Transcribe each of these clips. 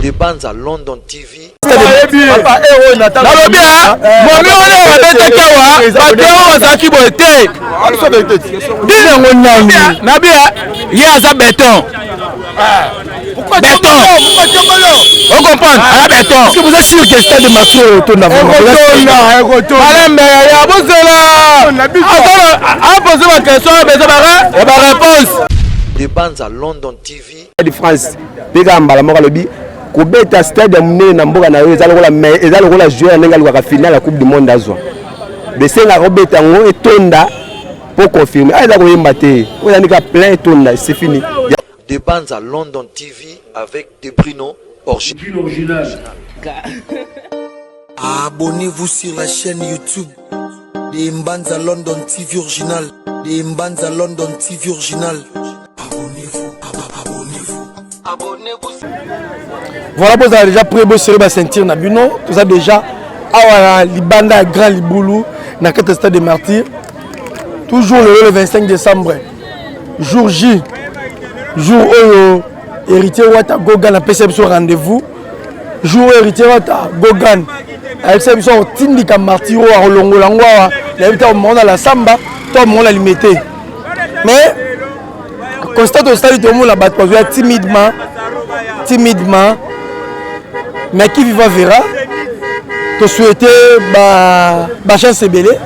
Des bandes à London TV. Pourquoi béton? On comprend. À la béton. Est-ce que vous êtes sûr que le stade de Martyr retourne à vous? Des bandes à London TV. De France. Pegamba la moralobi. Kobeta stade amune na mboka na yo ezalo kola jouer na ngali ka finale la Coupe du Monde azwa. Besenga robeta ngo etonda pour confirmer. Ah ezako yemba te. Oya nika plein etonda, c'est fini. Des bandes à London TV avec des Bruno original. Abonnez-vous sur la chaîne YouTube des Mbanza London TV original. Des Mbanza London TV original. Abonnez-vous. Voilà, vous avez déjà pris beau série sentir na bino. Vous avez déjà awala libanda grand liboulou na quatre stade de Martyr. Toujours le 25 décembre. Jour J. Jour où héritier Wata Gogan a passé son rendez-vous. Jour où héritier Wata Gogan a passé son tindika Martyr à Olongo Langwa. Il y a eu un moment à la samba, tout le monde a limité. Mais constate au stade tout le monde a battu timidement. Mais qui vivra verra. Tu souhaitais ma chance belé.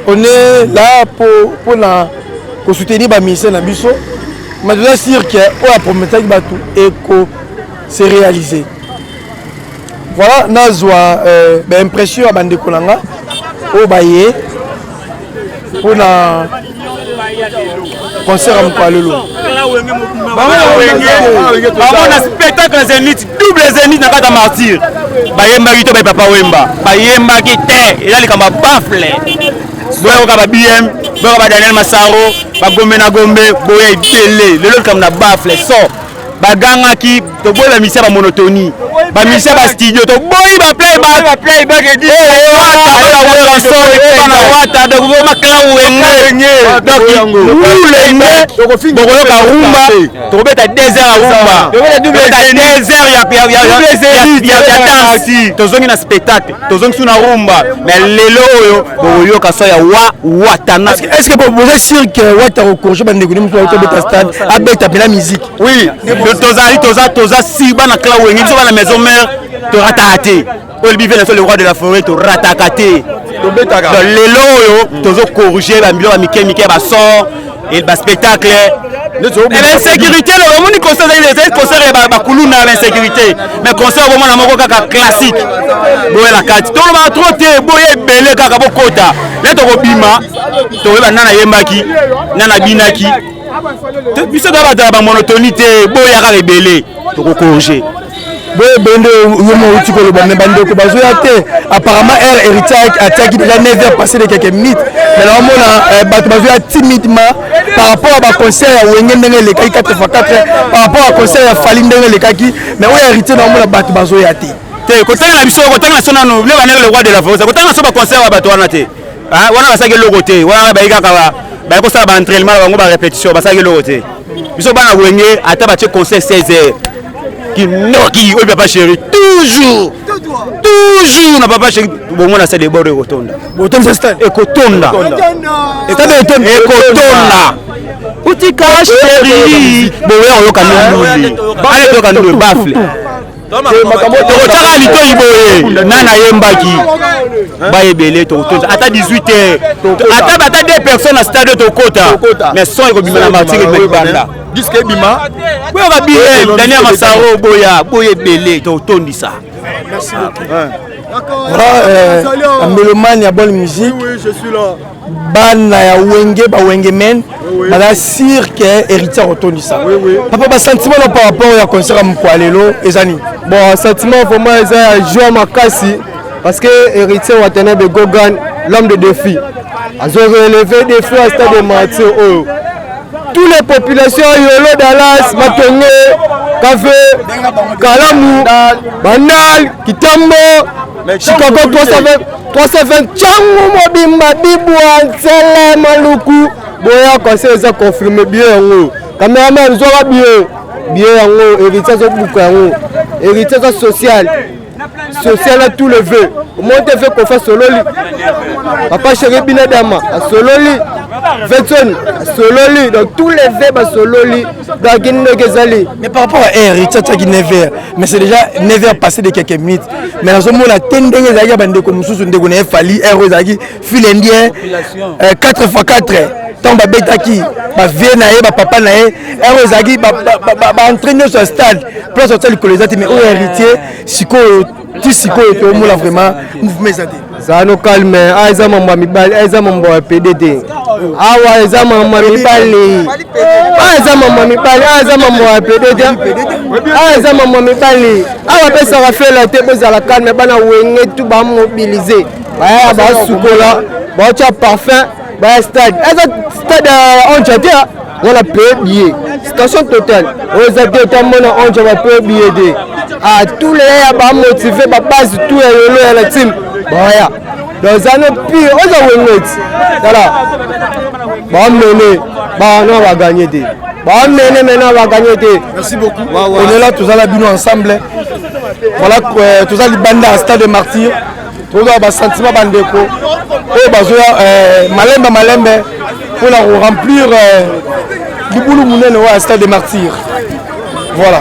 On est là pour soutenir ma mission na biso. Mais je dois dire que la promesse et que c'est réalisé. Voilà, nazwa impression à bande kolanga au baye pour la concert à Mkwalelo. Un spectacle Zénith, double Zénith na kata Martyr. Bayemba kito bay papa Wemba. Bayemba kite, il a les kamba bafle. Boyo ka ba BM, boyo ka Daniel Masaro, ba Gombe na Gombe, boyo ibele. Le comme na bafle so. Baganga ki to boy ba misia ba monotonie. Ba misia ba studio to boy ba play ba ke di. Wata de go makla wenge. Donc boyo ka rumba, to beta 2 heures rumba. To beta 2 heures ya taxi. To zongi na spectacle, to zongi suna rumba. Mais lelo boyo ka so ya watana. Est-ce que vous êtes sûr que Wata recorge bande ko nimso to beta stade a beta la musique? Oui. Toza si bana kla wengi so bana maison mère to ratakaté. Olbi vient le roi de la forêt to ratakaté. To betaka. Donc lelo yo tozo corriger ba milo ba mike ba sort et ba spectacle. L'insécurité le monde concert les concert ba kuluna l'insécurité. Mais concert vraiment na moko kaka classique. Boye la carte. To ba trop te boye belé kaka bokota. Là to bima to ba nana yembaki, nana binaki. Biso da ba monotonie te boya ka rebelle to ko corriger boye bende yomo uti ko le bande ko bazoya te apparemment elle héritier a tiaki déjà 9 heures passé de quelques minutes mais là on a bato bazoya timidement par rapport à ba concert ya wenge ndenge le kai 4x4 par rapport à concert ya fali ndenge le kaki mais oya héritier na on a bato bazoya te kotanga na biso kotanga sona no le banere le roi de la forêt kotanga so ba concert wa bato wana te ah wana basaki logo te wana ba ika ka ba ko sala ba entraînement bango ba répétition basaki logo te biso bana wenge ata ba che concert 16 heures qui noki o papa chéri toujours na papa chéri bon on a ça de bord de rotonda stade ekotonda utika chéri bo we on yoka nuli ale to kan le bafle nana yembaki bayebele to ata 18 heures ata 2 personnes à stade to kota mais son ko bimana Martyr et banda disque bima boyo ka bien Daniel Masaro boye belé to tondisa. Merci beaucoup. Voilà mélomane ya bonne musique. Oui, je suis là. Bana ya wenge ba wenge men bala sir que héritier rotondisa. Oui. Papa ba sentiment par rapport à concert à Mkwalelo ezani. Bon, sentiment vraiment c'est jouer makasi parce que héritier Watanabe Gogan l'homme de défi. Ils ont relevé des défis à stade de Martyr. Toutes les populations Yolo Dallas, Matongé, Café, Kalamu, Banal, Kitambo, Chicago 320 Tchangu Mobimba Bibouan, Sele Maluku. Boya conseil ça confirme bien. Caméraman, nous aura bien. bien yango héritier azobuka yango héritier aza social à tout le vœu au moins te fait qu'on fasse sololi papa chéri binadama a sololi Vetson sololi donc tous les vœux sololi dans Kezali. Mais par rapport à héritier qui 9h mais c'est déjà 9h passé de quelques minutes mais dans ce moment la tendenge zaki bande comme sous ndeko na fali héros zaki fil indien 4x4 tant ba betaki ba vie na ba papa na héros zaki ba entraîner sur stade place au tel colosati mais au héritier siko tisiko to mola vraiment mouvement zati zano calme aiza mambo mibali aiza mambo ya PDD awa aiza mambo mibali aiza mambo mibali aiza mambo ya PDD aiza mambo mibali awa pesa rafela te bezala calme bana wenge tu ba mobiliser ba ba sukola ba cha parfum ba stade aiza stade on chatia on a payé billet station totale aux adhérents tamona on va payer billet à tous les ba motiver ba base tout et la team voilà dans un autre pire on a win voilà ba mener ba non va gagner des ba mener maintenant va gagner des merci beaucoup on est là tous à la bino ensemble voilà tous à libanda à stade de martyr tous à ba sentiment bandeko et bazoya malembe pour la remplir du boulot mounene à stade de martyr voilà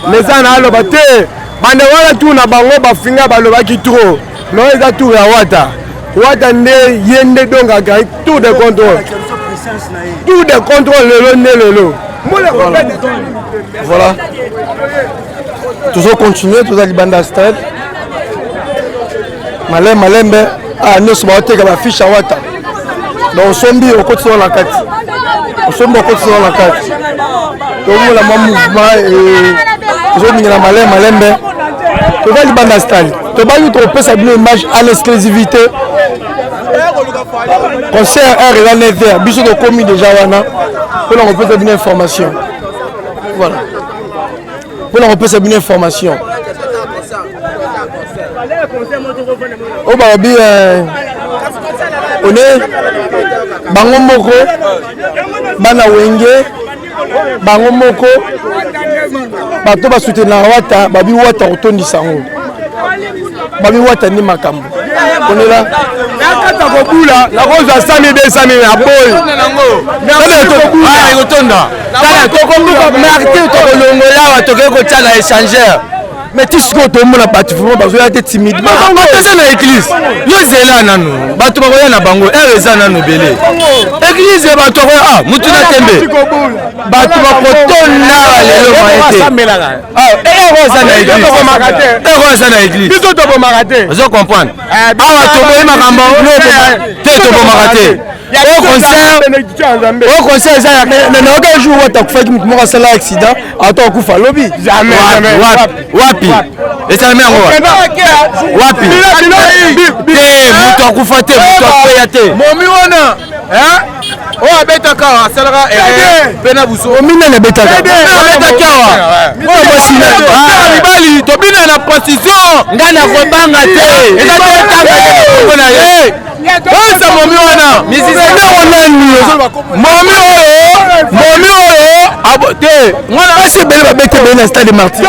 meza na aloba te bande wana tu na bango bafinga balobaki trop no eza tour ya wata nde ye nde donc agari tour de contrôle lelo nde lelo voilà toujours continuer tous à libanda stade malembe nyonso baoteka bafiche ya wata donc osombi okotisa na kati tomola mwa mouvement tozomingela malembe toza libanda stade tobangi topesa bino image en exclusivité concert heure eza 9h biso tokomi déjà wana mpona kopesa bino information voilà mpona kopesa bino information oyo balobi one bango moko bana wenge bango moko bato basoutenaka wata babi wata kotondisa yango babi wata nde makambo onela nakata kobula nakozwa 100 ya boy ekotonda tokomuka martir tokolongolawa tokei kotia na échangeur mais ti sikoyo tomona bato vraiment bazoya te timidement eza na église yo zela nanu bato bakoya na bango ere eza nanu ebele église bato akoya mutu na tembe bato bakotonda lelo maye te ero eza na église biso tobomaka te ozo comprendre awa toboyi makambo te tobomaka te au concert eza naoka jour wata kufaki mutu moko asala accident ata okufa lobi wapi esalami yango wapi te mutu akufa te mutu akweya te momi wana oyo abetaka asalaka mpe na buso omina nabetaka abetaki awa mibali tobina na position ngai nakobanga te eza tetanga na ye oza momi wana momi oyo te basi ebele babeta ebele na stade de martyr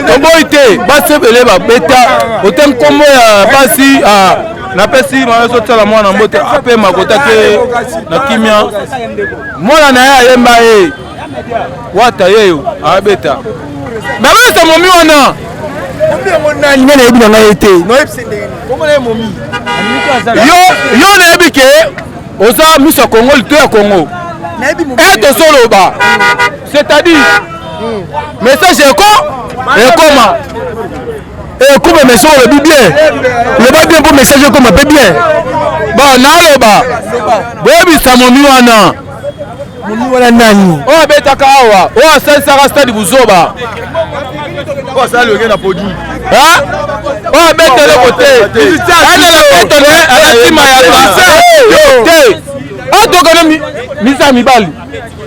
toboyi te basi ebele babeta ote nkombo ya basi napesi mazotala mwana mbote ape makota te na kimia mwana na ye ayemba ye wata yeyo abeta babeta momi wana nga nayebi na ngai te yo nayebi ke oza miso ya kongo lito ya kongo tozoloba c'est-à-dire message ekoma ekoma message olobi bien loba bien mpo message ekoma mpe bien bon naloba boyebisa momi wana nani oyo abetaka awa oyo asalisaka stade buzoba oyo asala lionge na podi oyo abeteleko te anala petone alatima ya te otokana misa mibali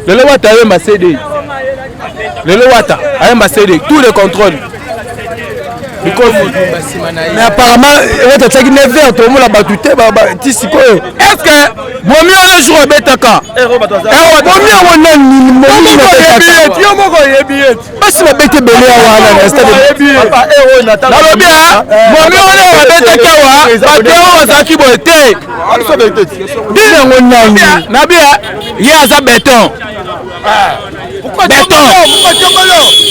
lelo wata ayemba cd tous les contrôles mais apparemment wata tiaki 9h tomona bato te ti sikoyo est-ce que Momi on joue betaka. Momi on a ni momi betaka. Yo moko yebi. Basi ba bete belé wana na stade. Papa héros na ta. Nalobi ha. Momi on a betaka wa. Ba teo zaki boete. Bien ngonyami. Nabia ye aza béton. Pourquoi béton?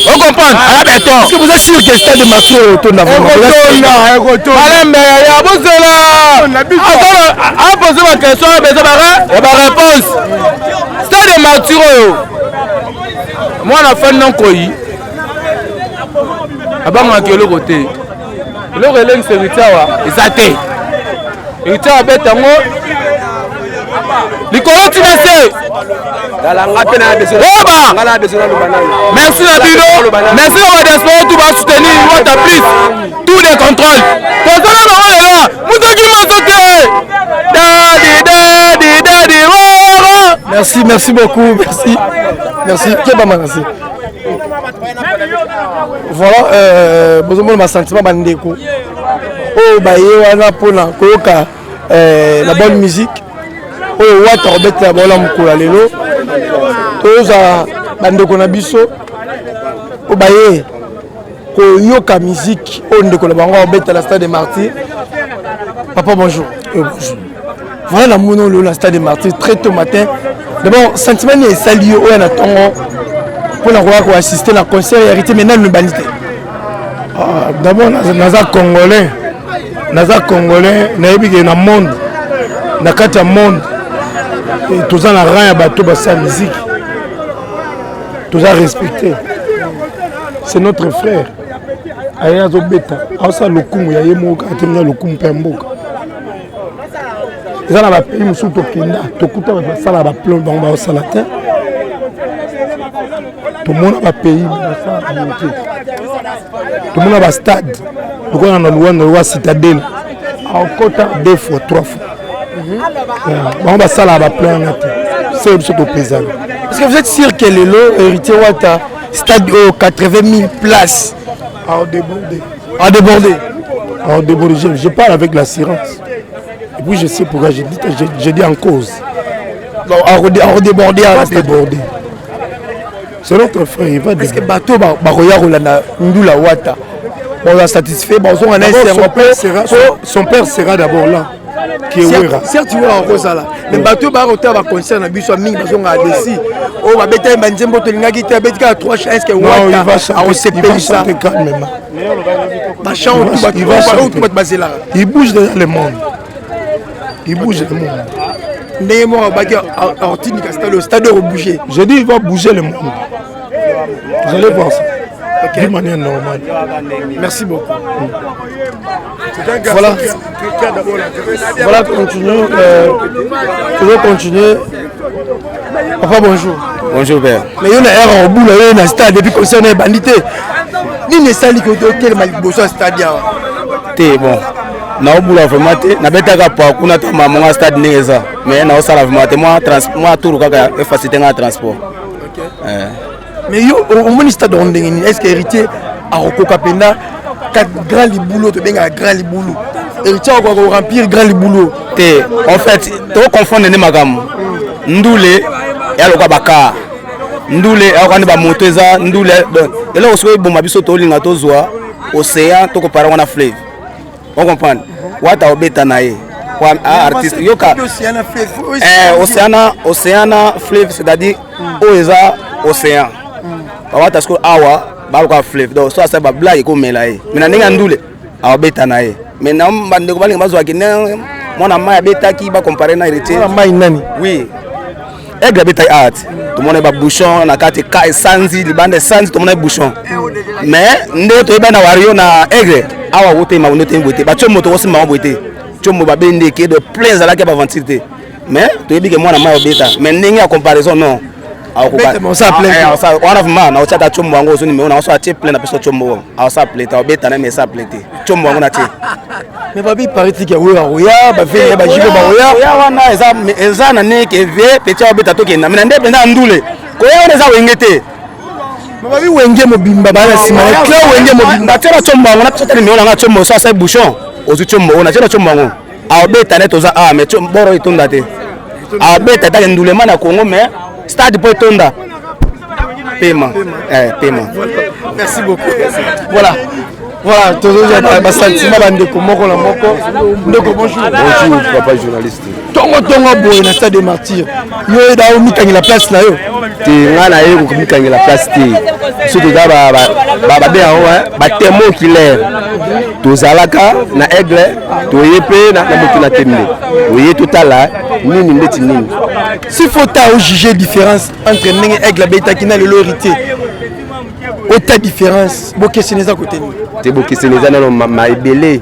On comprend. Ah béton. Est-ce que vous êtes sûr que le stade de Martyr retourne avant? Retourne. Allez mais il y a besoin là. Attends, à poser ma question, il y a ma réponse. Stade de Martyr. Moi on a fait non koyi. Aba manqué le côté. Le relais c'est Ritawa. Exacté. Ritawa bétango. Likolo tinase. Merci Nabino, merci au diaspora, tout va soutenir votre plus, tous les contrôles. Merci beaucoup, merci. Voilà, besoin de sentiment bandeko. Oh bah wana pona koka la bonne musique. Oh wata obeta bola mukula lelo. Toza bandeko na biso obaye ko yoka musique ondeko la bango obeta la stade de Martyr. Papa bonjour. Bonjour. Voilà la mono le stade de Martyr très tôt matin. D'abord sentiment ni sali o na tongo pour la roi ko assister na concert hérité maintenant le bandité. D'abord naza congolais. Naza congolais na yebi na monde. Na kati ya monde. Et tous en rang à bateau sa musique. Tous à respecter. C'est notre frère. Aya Zobeta. Asa lokumu ya yemo katemna lokumu pemboka. Ils en a pays musu tokenda. Tokuta ba sala ba plomb ba sala te. Tout le monde a pays ça monter. Tout le monde a stade. Donc on a le roi citadelle. En quota 2 fois 3 fois. On va ça là, c'est au plaisir. Est-ce que vous êtes sûr que le lot héritier Wata stade 80 000 places à déborder? Je parle avec l'assurance. Et puis je sais pourquoi je dis en cause. À redéborder. C'est notre frère, il va dire. Est-ce que bateau Baroya Rolanda Ndula Wata on a satisfait, son père sera d'abord là. Certes, tu vois encore ça là. Mais bateau baroté va concerne un bus à ming bazon a déci. Oh, va bêter manzembo tolingaki te bêter à 3 chances que Wata a OCP ça. Il bouge dans le monde. Némo baga Ortini Castel le stade va bouger. Je dis il va bouger le monde. Vous allez voir ça. De manière normale. Merci beaucoup. Voilà, continuons. Toujours continuer. Papa, bonjour. Bonjour, père. Mais il y a un au bout, il y a un stade depuis qu'on s'est bandité. Ni ne sali que quel mal besoin stade. T'es bon. Na obula vraiment na betaka pa kuna ta maman stade neza mais na osala vraiment moi tour kaka facilité na transport. OK. Mais yo au moins stade ondengeni est-ce que héritier a rekoka penda 4 grands liboulo to benga grand liboulo. Héritier ko remplir grand liboulo. Té en fait to confondre ne magam. Ndule ya loka baka. Ndule akani ba moteza ndule ela oswe bomba biso to linga to zwa océan to ko para wana fleuve. On comprend. Wata obeta nae. Kwa artiste yoka océana fleuve c'est-à-dire oeza océan. Wata sko awa baluka fleuve donc so ça ba blague ko melaye. Mina ninga ndule obeta nae. Mais na bandeko balinga bazwa kine mona maya beta ki ba comparer na héritier. Mona mai nani? Oui. Aigle beta art. Tout le monde ba bouchon na kati kai sanzi libande sanzi tout le monde bouchon. Mais ndo to eba na wario na aigle awa wote ma wote mbote ba chomo to wosi ma mbote chomo ba bende ke de plein za la ke ba ventilité mais to ebi ke mwana ma obeta mais ndenge ya comparaison non awa ko ba ça plein ça one of man na ochata chomo wango so ni me ona so atie plein na peso chomo awa ça plein ta obeta na me ça plein te chomo wango na tie mais babi pariti ke oya ba fe ba jibo ba oya wana eza na ne ke ve petit obeta to ke na me ndebe na ndule ko ya eza wengete Mababi wenge mobimba bana sima cla wenge mobimba tena chombo ngona tena miona nga chombo so sai bouchon ozu chombo ona tena chombo ngo a obeta net oza mais chombo boro itonda te abeta ta ndulema na Congo mais stade pour tonda paiement merci beaucoup voilà toujours un sentiment bandeko moko na moko ndeko bonjour papa journaliste tongo boye na stade de martyr yo da o mikangela place na yo te ngana ye ko mikangela place te surtout da ba be aho ba témoin clair tozalaka na aigle toyepe na moto na temne oye totala nini ndeti nini si faut ta juger différence entre ndenge aigle betaki na le héritier autre différence bokesene za côté ni te bokesene za na ma ebele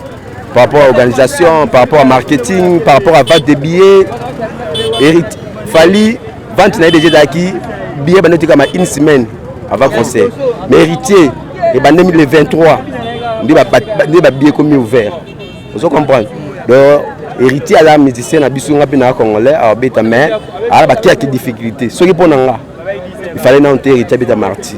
par rapport à l'organisation, par rapport au marketing, par rapport à vente des billets. Fali vente na déjà daki billet banoté comme une semaine avant concert. Mais héritier et ben 2023 ndi ba billet comme ouvert. Vous comprenez? Donc héritier ala musicien na biso ngapi na congolais a beta mais ala ba quelques difficultés. Ce qui pour nga il fallait na honte héritier beta martyr.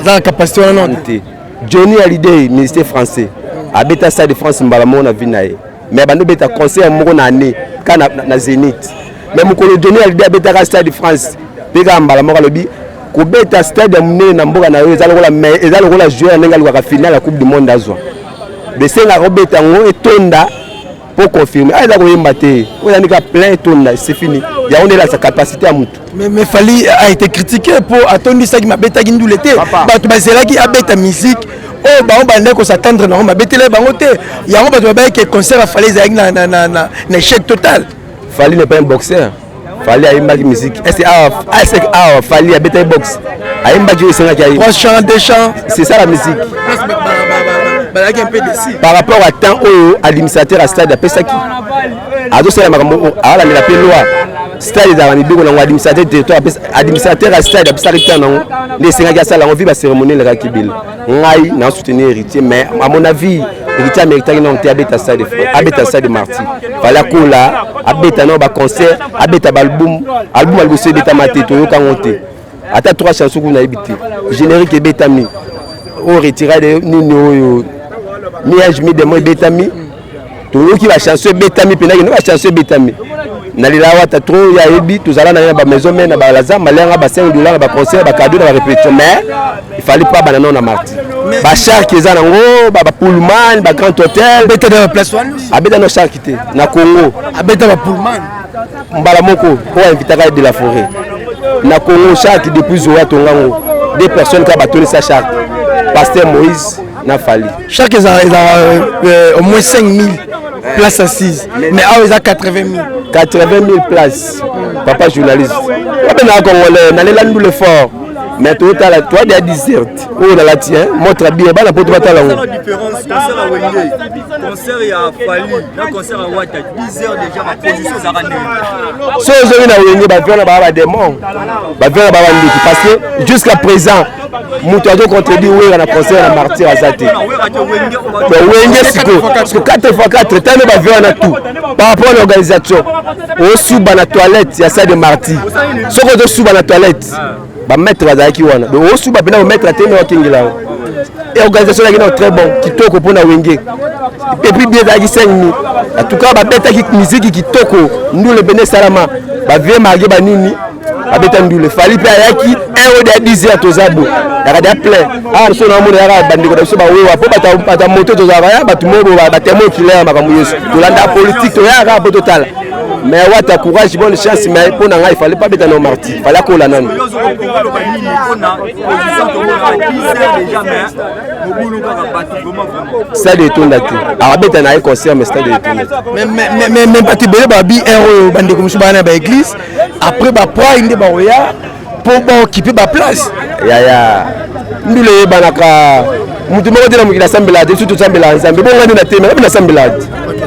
Dans la capacité on honte. Johnny Hallyday ministère français. Abeta Stade de France mbalamo na vinaye mais bando beta concert moko na année kana na Zénith mais mukolo Johnny Hallyday abeta Stade de France peka mbalamo ka lobi ko beta stade munene na mboka na yo ezalo kola joueur nenga luka finale la coupe du monde azwa de senga robeta ngo etonda pour confirmer aza ko yemba te on a nika plein tonda c'est fini ya on est là sa capacité à mutu mais Fali a été critiqué pour attendre ça qui m'a beta qui ndulete bato bazela ki abeta musique oh ba on bande ko s'attendre na ma betele bango te ya on bato ba ke concert a Fali za na échec total. Fali n'est pas un boxeur. Fali a une musique. Est-ce que Fali a bêté boxe. A une bague qui est trois chants, deux chants. C'est ça la musique. Par rapport à temps où l'administrateur à stade a Pesaki. A deux c'est la loi. Stade à Ranibigo na administrateur territoire administrateur à stade a Pesaki non. Les Sénégalais ça la on vit la cérémonie le Rakibil. Ngai na soutenir héritier mais à mon avis héritier américain non te abeta stade de Marty. Fala kola abeta no ba concert abeta album albuso beta mateto yo kangote. Ata trois chansons qu'on a habité. Générique betami. On retira de nini oyo. Miage mi de moi betami. To qui va chanson betami pena qui no va chanson betami. Na lila wata trop ya ebi tozala na ba maison mais na ba laza malenga ba $5 ba concert ba cadeau na répétition mais il fallait pas banana na Marty. Ba shark eza nango ba Pullman ba Grand Hotel beta na place one abeta no shark te na Congo abeta ba Pullman mbala moko pour inviter de la forêt na Congo shark depuis Zoya Tongango deux personnes qui battu sa shark Pasteur Moïse na Fali shark eza au moins 5000 places assises mais ah ils a 80 000 places papa journaliste on a congolais na l'élan le fort mais toi des desert oh dans la tien montre bien bana pour toi la différence concert à Wenge concert à Fali na concert à Wata 10 heures déjà ma position ça va so je na Wenge ba vient ba démon ba vient ba ndiki parce que jusqu'à présent mutu ajo contredire oui na concert à Martyr Azate Wenge siko parce que 4x4 tane ba vient na tout par rapport à l'organisation au suba na toilette ya ça de Martyr soko de suba na toilette ba mettre bazaki wana do osu ba bina mettre atene wa kingila et organisation là qui très bon kitoko pona Wenge et puis bien dagi 5 000 en tout cas ba beta ki musique kitoko ndule bene salama ba vie marié ba nini ba beta ndule Fali pe ayaki un de 10 heures tozabo ya kada plein ah so na mo ya bandiko da so ba wewa po bata moto tozaba ya ba tumo ba temo killer makambo yesu tolanda politique to ya ka po total mais wata courage bonne chance mais pour nanga il fallait pas beta no Marty fallait ko la nan stade de Tondati abeta na concert mais stade de Tondati mais pas tibele ba bi héros bande comme subana ba église après ba pra inde ba oya pour ba occuper ba place ya ndule banaka mutu moko dina mukila sambela de surtout sambela nzambe bonga ni na tema na sambela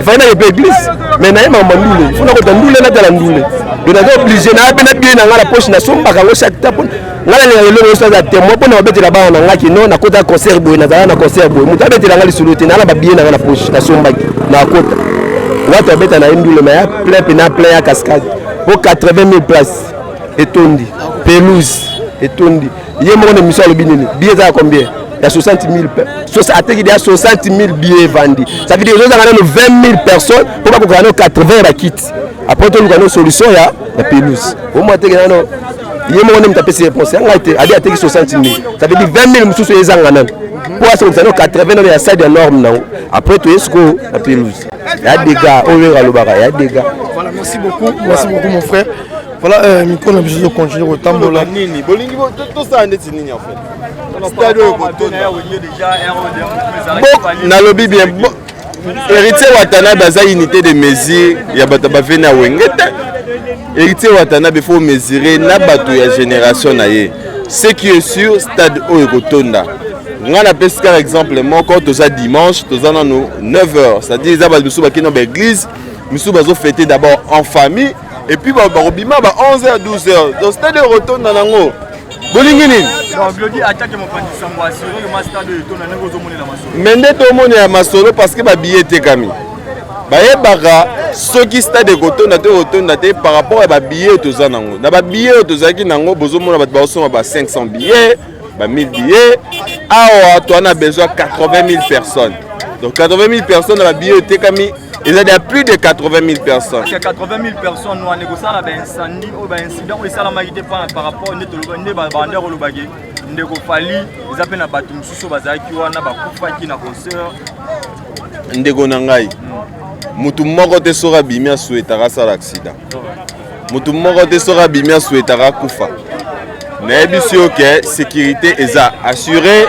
faina ye église mais na yema mandule funa ko ndule na tala ndule dona do obligé na bena bien na ngala poche na somba kango chaque tapo ngala le lelo so za témoin pona obetela bana ngaki non na kota concert boy na zala na concert boy mutu abetela ngali suluti na ba bien na poche na somba na kota watu abeta na ndule mais plein ya cascade pour 80 000 places etondi pelouse etondi yemo na mission le binini billet za combien y a 60 000 il y a 60 000 billets vendus. Ça veut dire que nous avons 20 000 personnes pour que nous avons 80 kits. Après, nous avons une solution, il y a pelouse. Au moins, il y a une réponse. Il y a 60 000. Ça veut dire 20 000 sous les angles. Pour ça, nous avons 80 000, il y a ça des normes. Après, tu es la pelouse. Il y a des gars, il y a des gars. Voilà, merci beaucoup mon frère. Voilà, Miko, on a besoin de continuer au tambola. Nalobi bien. Héritier Watana dans une unité de mesure, il y a bataba vena wengeta. Héritier Watana il faut mesurer na bato ya génération na ye. Ce qui est sûr, stade Oyokotonda. On a par exemple quand tu as dimanche, tu as 9h, c'est-à-dire que nous sommes dans l'église, nous sommes fêter d'abord en famille et puis bah 11h 12h. Donc stade Oyokotonda nango. Bolingini. Mais tout le monde est à Masolo parce que ma billet était cami. Ceux qui stade de Kotonda par rapport à ma billet tous en ango. Na ba billet tous qui nango bozo mona ba 500 billets, 1000 billets. Ah tu en as besoin 80 000 personnes. Donc 80 000 personnes na ba billet était cami. Il y a plus de 80 000 personnes. Parce que 80 000 personnes, nous avons négocié avec incendie ou un incident où ils sont par rapport à bandeur ou le bagage. Nous avons fallu, ils appellent la bateau, nous avons fait un concert. Nous avons fait mutu moko te sora bimia souhaitera ça l'accident. Mutu moko te sora bimia souhaitera kufa. Mais bien sûr que sécurité est assurée.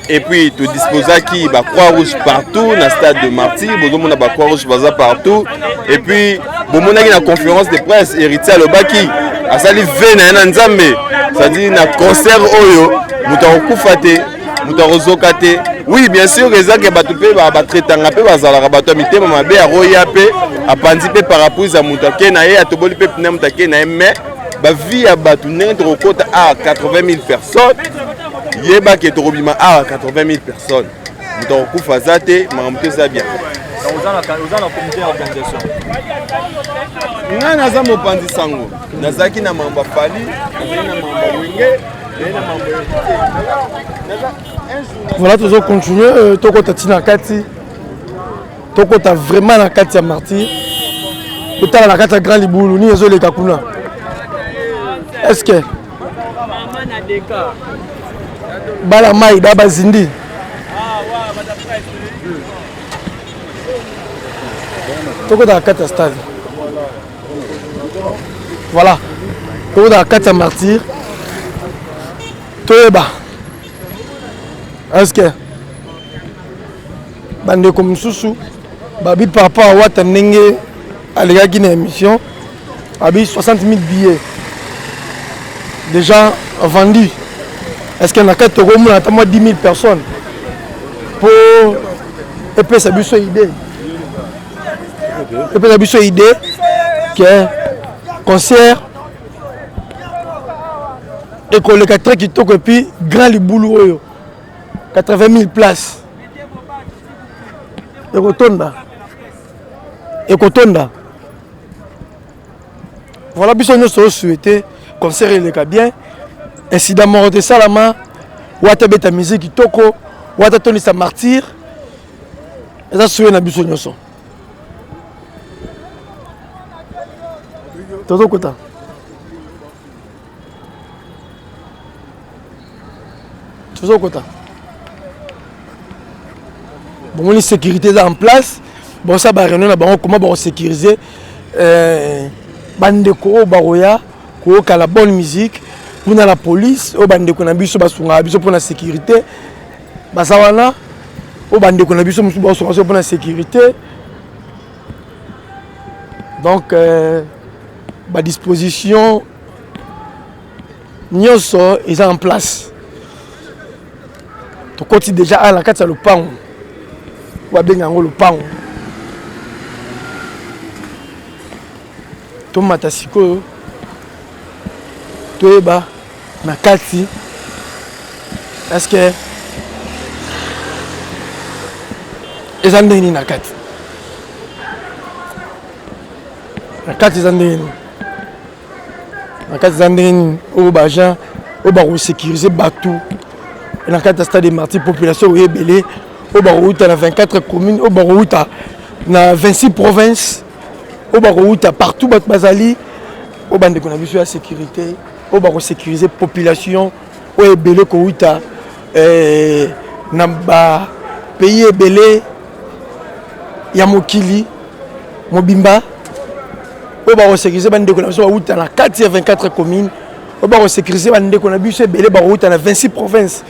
Et puis tu disposes qui va Croix-Rouge partout dans le stade de Martyr, bon va Croix-Rouge partout. Et puis bon on a une conférence de presse héritier à l'Obaki, à sali vena nzambe, c'est-à-dire na concert oyo, mutakufate, mutarozokate. Oui, bien sûr les gens qui ba tupé ba traitanga pe bazala ba to mitema mabe a roya pe a pandi pe parapluie za mutake na ye atoboli pe pna mutake na mais ba vie à batu n'entre côté à 80 000 personnes. Yeba qui est au bima à 80 000 personnes. Nous avons coup fazate, mais ça bien. Vous avez un comité d'organisation. Nous avons un pandi sango. Nous avons un membre Fali, nous avons un Wenge, voilà, toujours continuer. Toko Tatina Kati. Toko ta vraiment la Kati à Martyr. Peut-être la Kati à Grand Liboulou, ni les Kakuna. Est-ce que Bala Mai Daba Zindi. Toko da Kata stade. Voilà. Toko da Kata Martyr. Toyeba. Est-ce que bande comme Soussou, babi par rapport à Wata Nenge à l'égal émission, babi 60 000 billets déjà vendus. Est-ce qu'il y a 4 euros, on a 10 000 personnes pour épée sa busso idée. Épée sa busso idée qui est concert école 4 qui toque et puis grand Liboulou 80 000 places. Ekotonda. Voilà, puis nous sommes souhaités concert il est bien. Incident mort de Salama, Wata beta musique toko, Wata Tony sa martyr. Et ça souhait na biso nyoso. Toto kota. Toto kota. Bon, la sécurité est en place. Bon, ça va réunir comment on sécuriser. Bandeko, Baroya, qui a la bonne musique. Pour la police, au bandeko na biso basunga biso pour la sécurité. Basawana, au bandeko na biso basunga pour la sécurité. Donc, la disposition, nyonso est en place. Tu continues déjà à la carte le pan. Ou bien le pan. Tu matasiko. Tu es bas. Na kati. Est-ce que ezandeni na kati? Na kati ezandeni. Na kati ezandeni au bajan au ba sécuriser bateau. dans le stade des martyrs, population est belée, au Barouta, dans 24 communes, au Barouta, dans 26 provinces, au Barouta, partout, Bazali, au Bande qu'on a vu sur la sécurité, au Barouta, sécuriser la population, au est belé, Kouita, dans le pays est belé, Yamokili, Mobimba, au Barouta, sécuriser la bande qu'on a vu sur la 24 communes, au Barouta, sécuriser la bande qu'on a vu sur belé, Barouta, dans 26 provinces.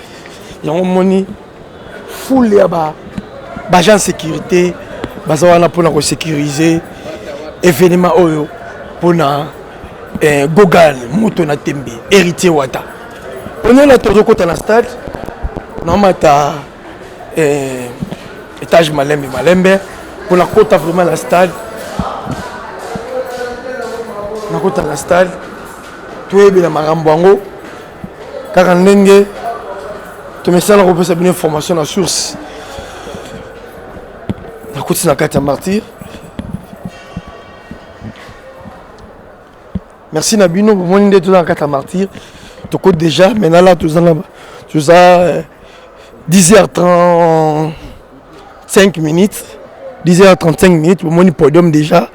Il y a un moni full d'agents de sécurité, pour sécuriser événement pour Gogan, Mouton Tembe, héritier Wata. On est là tout côté dans le stade, normalement étage Malembe, pour la côte vraiment le stade. La côte dans le stade, tout est bien Marambango, Karandenge. Mais ça, on peut savoir une information à la source. La côte de la carte à martyr. Merci Nabino pour mon idée de la carte à martyr. Tu côté déjà, maintenant là, tu as 10h35 minutes. 10h35 minutes pour mon podium déjà.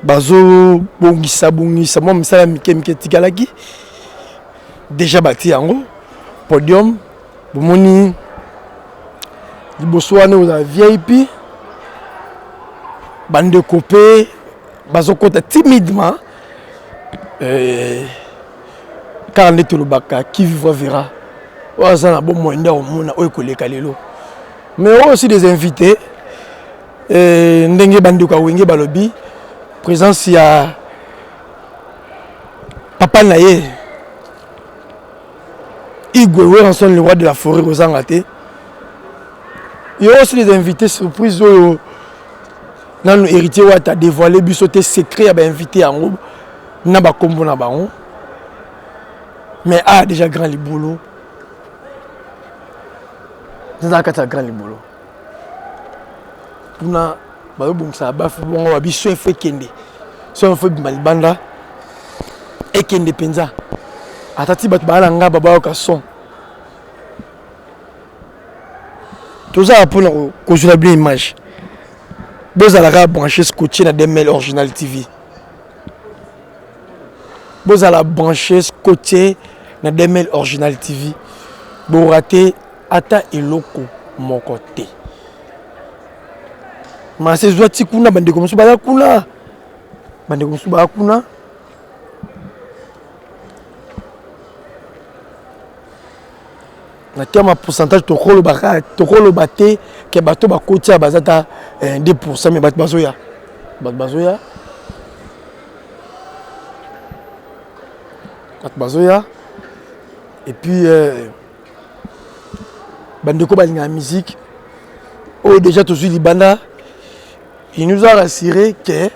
Bazo, Bongissa, moi, ça, Tikalaki. Déjà bâti en haut. Podium. Moni liboso wana oza VIP bande copé bazokota timidement car ndete lobaka qui vivra verra oza na bon moyen omona oyo koleka lelo mais aussi des invités ndenge bande ko wenge balobi présence ya papa naye Igwe Weranson, le roi de la forêt, aux Angaté. Il y a aussi des invités surprises. Dans nos héritiers, tu as dévoilé des secrets à inviter en groupe. N'a pas comme on a baron. Mais déjà grand les boulots. C'est un cas grand les boulots. Pour na ba bon ça ba bon ba biso fait kende. So fait malbanda et kende penza. Atati bat bala nga baba ka son tout ça pour que je la bien image vous allez brancher scotché na DML Original TV vous allez brancher scotché na DML Original TV vous rater ata eloko mon côté mais c'est soit tikuna bande comme ça ba kuna bande comme ça ba kuna. Un pourcentage de le baté que bateau ba côté à bazata 2% mais bazoya et puis bandeko balinga la musique oh déjà tout suite libanda il nous a rassuré que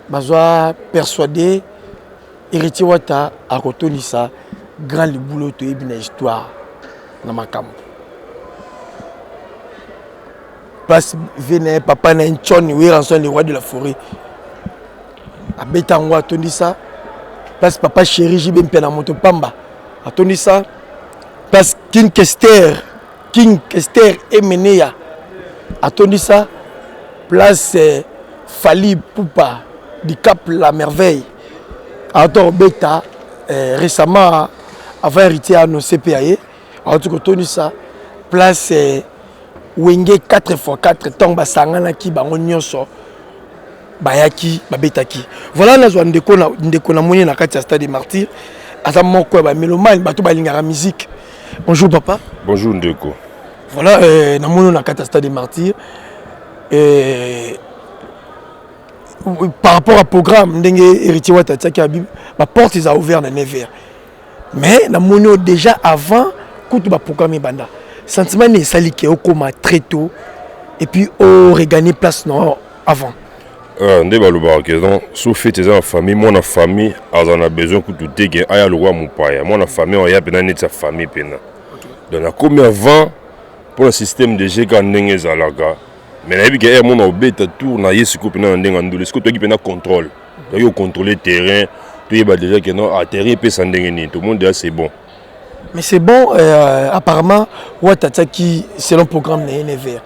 bazoa persuadé héritier wata à kotonisa grand le boulot to ebina histoire na makambo place vene papa na Nchoni Weranson le roi de la forêt abeta ngwa tondi ça place papa chéri jibempe na moto pamba atondi ça place King Kester Emeneya atondi ça place Fali Poupa du Cap la Merveille ato beta récemment avant héritier à nos CPAE, en tout cas, ça place Wenge 4x4 tomba sangana ki bango nyonso bayaki babetaki. Voilà na zo ndeko na moni na kati ya stade des martyrs. Ata moko ba mélomane bato balingara musique. Bonjour papa. Bonjour ndeko. Voilà na moni na kati ya stade des martyrs. Par rapport au programme ndenge héritier wa Tatiaki Habib, ma porte ils a ouvert dans 9h. Mais na mono déjà avant kutu ba programme banda. Sentiment ne sali ke okoma très tôt et puis au regagner place non avant. Ndé baloba que donc sauf fait tes famille moi na famille en a besoin kutu dégé aya le roi mon paya. Moi na famille on y a pena net sa famille pena. Donc na comme avant pour le système de GK ndenge zalaka. Mais na bi ke mon obeta tour na yesu ko pena ndenge ndule. Est-ce que toi qui pena contrôle. Donc contrôler terrain. Tu es déjà que non, à terre et puis tout le monde c'est bon. Mais c'est bon, apparemment, Ouattataki, selon le programme de NVR.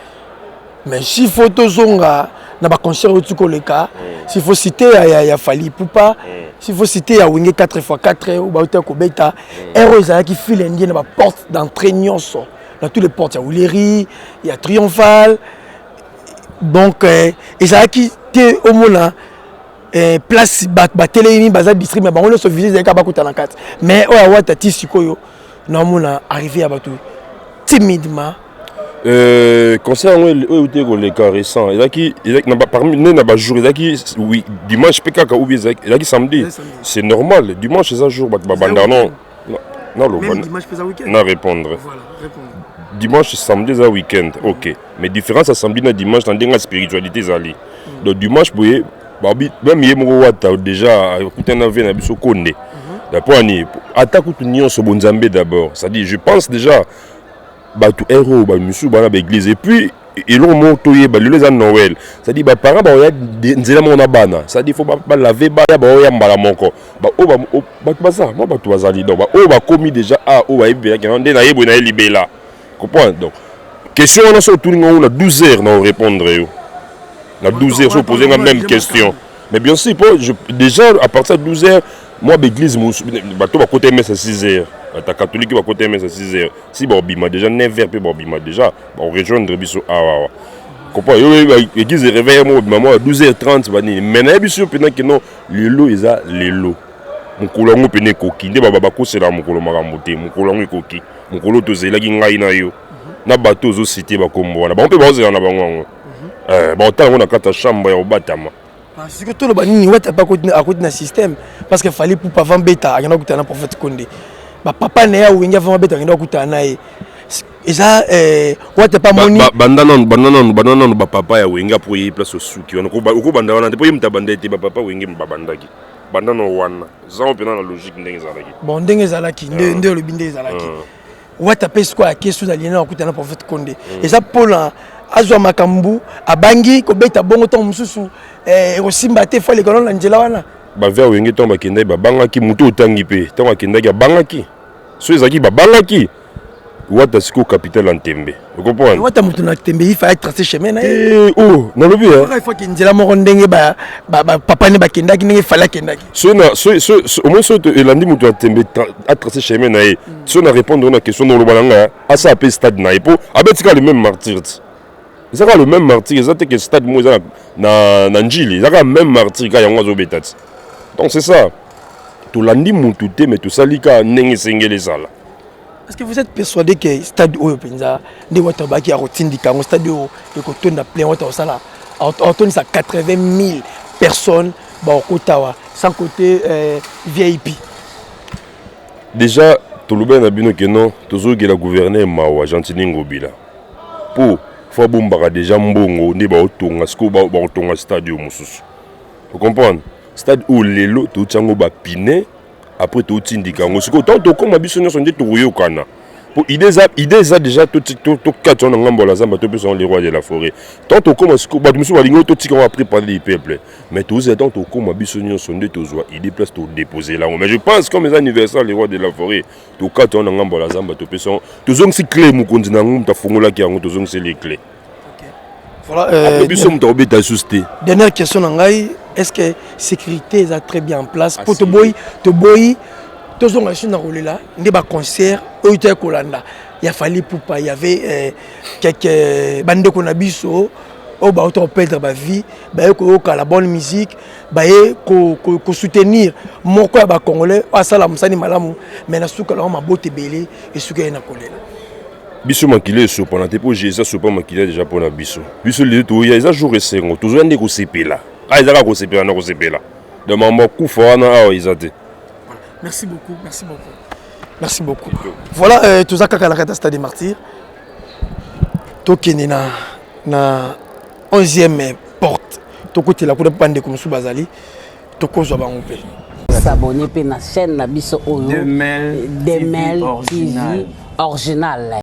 Mais s'il faut tout zonga, na ba concert au tuko le cas, s'il faut citer ya Fali Poupa, s'il faut citer ya Wingé 4x4 ou ba Ota Kobeta, héros qui file indien na ba porte d'entrée nyonso. Dans toutes les portes, il y a Ouléry, il y a Triomphal. Donc ça qui était au moment place ba télé bazar district mais on se visite avec ba kuta na 4. Mais o Ouattati sikoyo na mona arrivé à batu timidement. Concernant le cas récent, parmi nous, oui, dimanche, ou samedi, c'est normal. Dimanche, c'est un jour, même dimanche, c'est un week-end. Non, répondre. Dimanche, samedi, c'est un week-end. Ok. Mais différence à samedi et dimanche, dans la spiritualité, donc dimanche, vous voyez, même hier, déjà, écoutez, on a vu un peu de d'abord, attaque tout le monde sur Bonzambé d'abord. C'est-à-dire, je pense déjà. Batu héros ba musu bana ba église et puis ils ont monté ba les à Noël ça dit ba parents ba ya nzela mona bana ça dit faut ba laver ba ya mbala moko ba o ba ça moi ba to bazali donc ba o ba commis déjà a o ba ibela ki ndé na yebo na libela comprendre donc question on a sur tout on a 12 heures na répondre yo na 12 heures se poser la même question mais bien sûr déjà à partir de 12 heures moi l'église ba to ba côté messe à 6 heures. La catholique va côté mais à 6 heures. Si Bobima déjà 9 heures, Bobima déjà, on rejoindre Bisso à comprends l'église réveille moi maman à 12h30 mais na biso pendant que non les lots ils a les lots mon kolongo pene koki nde baba ko sera mon kolongo maramoté mon kolongo koki mon kolongo to zela ki ngai na yo na bateau zo cité ba kombo na ba mpe ba zela na bango ba otala na kata chambre ya obatama parce que tout le banini wata pas à côté na système parce que fallait pour pas vendre bêta il y en a qui na prophète Condé ba papa na ya winga vendre bêta il y en a qui na et ça wata pas moni banana ba papa ya winga pour y place au suki on ko banda wana pour y mta banda te ba papa winga mbabandaki bandana wana za opena na logique ndenge zalaki bon ndenge zalaki nde le binde zalaki wata pesa quoi question d'aliéner à côté na prophète Condé et ça pour la azwa makambu abangi ko beta bongo to mususu osimba te fa le kolon na njela wana ba via wengi to bakenda ba bangaki mutu utangi pe to bakenda ya bangaki so ezaki ba bangaki wata siko capital en Tembe vous comprenez wata mutu na Tembe il faut tracer chemin na oh na lobi il faut que njela mo ndenge ba papa ne bakenda ki ndenge fala kenda ki so au moins so elandi mutu na Tembe a tracer chemin na so na répondre na question no lobalanga asa appel stade na po abetika le même martyr. Ils ont le même martyr, ils ont que stade Mouza na Njili, ils ont le même martyr quand ils ont betat. Donc c'est ça. Tout l'andi moutouté mais tout ça lika nengi sengele sala. Est-ce que vous êtes persuadé que stade Oyo Penza de Watabaki a retindi quand stade de Koton a plein Wata sala. Auton ça 80 000 personnes ba Kotawa sans côté VIP. Déjà tout le bien abino que non, toujours que la gouverner Mawa Gentili Ngobila. Pour faut bombara déjà mbongo ne ba otonga sko ba otonga stade mususu vous comprenez stade où les lots tout tsango ba piné après tout tindika ngosiko tant to comme biso nyonso nde to yokana pour idée ça déjà tout quatre on ngambo la zamba to besoin les rois de la forêt tant to comme sko ba musu ba lingo to tika on va préparer les peuples mais tout ça tant to comme biso nyonso nde to zoa idée place to déposer là mais je pense comme les anniversaires les rois de la forêt to quatre on ngambo la zamba to besoin to zong si clé mu konzina ngum ta fongola ki yango to zong c'est les clés. Voilà, dernière question, est-ce que la sécurité est très bien en place pour te boy, tous les gens qui là, il y a des concerts, il y a fallu pour pas, il y avait quelques bandes qu'on a biso, au bas on perdre ma vie, la bonne musique, ko soutenir mon quoi ba congolais, à ça la musani malamu, mais na souka la ma botte belé et souka na kolela. Biso makile so pendant te pour Jésus so pas makile déjà pour na biso les tout il y a jour esengo toujours ndeko sepela ezaka ko sepela na ko sepela de maman kufa na ils ont dit merci beaucoup voilà tout ça kaka la kata stade des martyrs tokeni na 11e porte tokote la ko de pande comme sous bazali tokozwa bango pe s'abonner pe na chaîne na biso oyo Demel TV original.